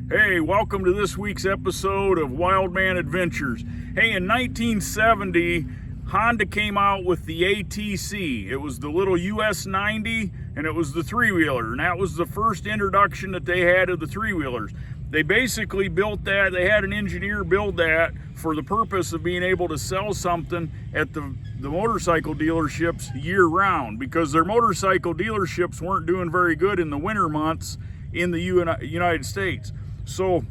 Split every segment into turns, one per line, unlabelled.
Hey, welcome to this week's episode of Wildman Adventures. Hey, in 1970, Honda came out with the ATC. It was the little US 90, and it was the three-wheeler, and that was the first introduction that they had of the three-wheelers. They basically built that, they had an engineer build that for the purpose of being able to sell something at the motorcycle dealerships year-round, because their motorcycle dealerships weren't doing very good in the winter months in the United States. So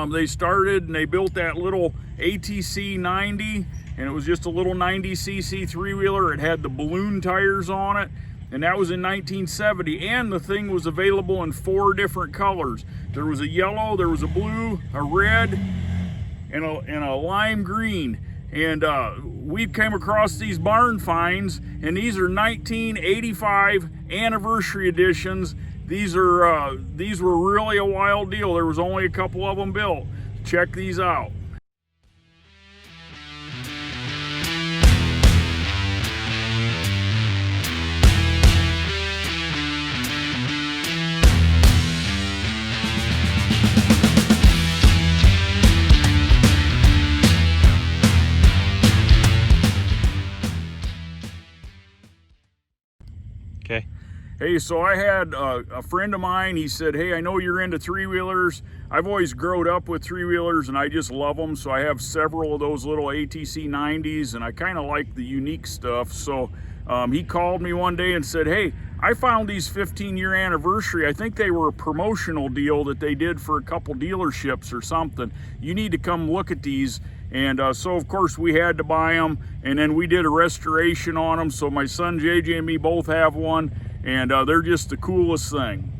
they started and they built that little ATC 90, and it was just a little 90cc three-wheeler. It had the balloon tires on it, and that was in 1970, and the thing was available in 4 different colors. There was a yellow, there was a blue, a red, and a lime green. And we came across these barn finds, and these are 1985 anniversary editions. These were really a wild deal. There was only a couple of them built. Check these out.
Okay.
Hey, so I had a friend of mine. He said, hey, I know you're into three-wheelers. I've always grown up with three-wheelers and I just love them. So I have several of those little ATC 90s, and I kind of like the unique stuff. So he called me one day and said, hey, I found these 15-year anniversary. I think they were a promotional deal that they did for a couple dealerships or something. You need to come look at these. And so of course we had to buy them, and then we did a restoration on them. So my son JJ and me both have one, and they're just the coolest thing.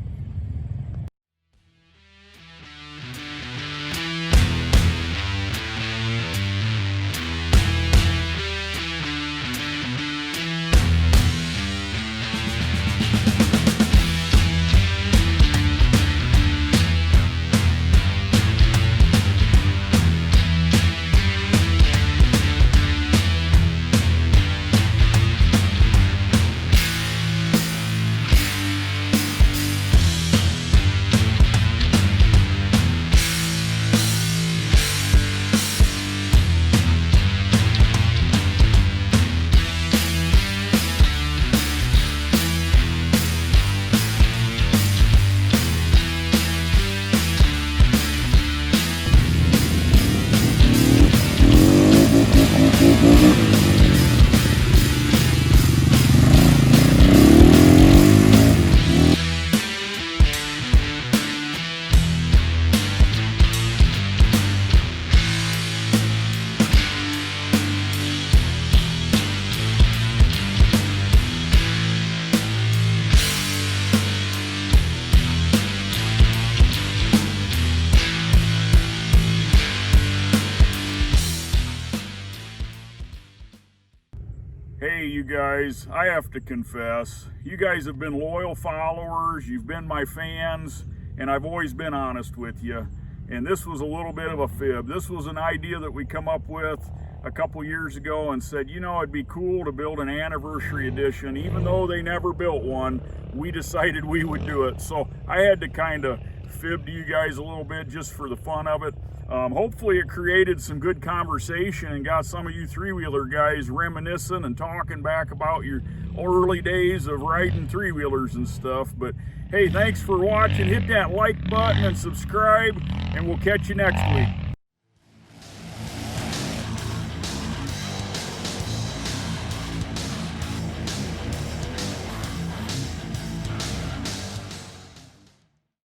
Hey, you guys, I have to confess, you guys have been loyal followers, you've been my fans, and I've always been honest with you. And this was a little bit of a fib. This was an idea that we come up with a couple years ago and said, you know, it'd be cool to build an anniversary edition. Even though they never built one, we decided we would do it. So I had to kind of fib to you guys a little bit just for the fun of it. Hopefully it created some good conversation and got some of you three-wheeler guys reminiscing and talking back about your early days of riding three-wheelers and stuff. But hey, thanks for watching. Hit that like button and subscribe, and we'll catch you next week.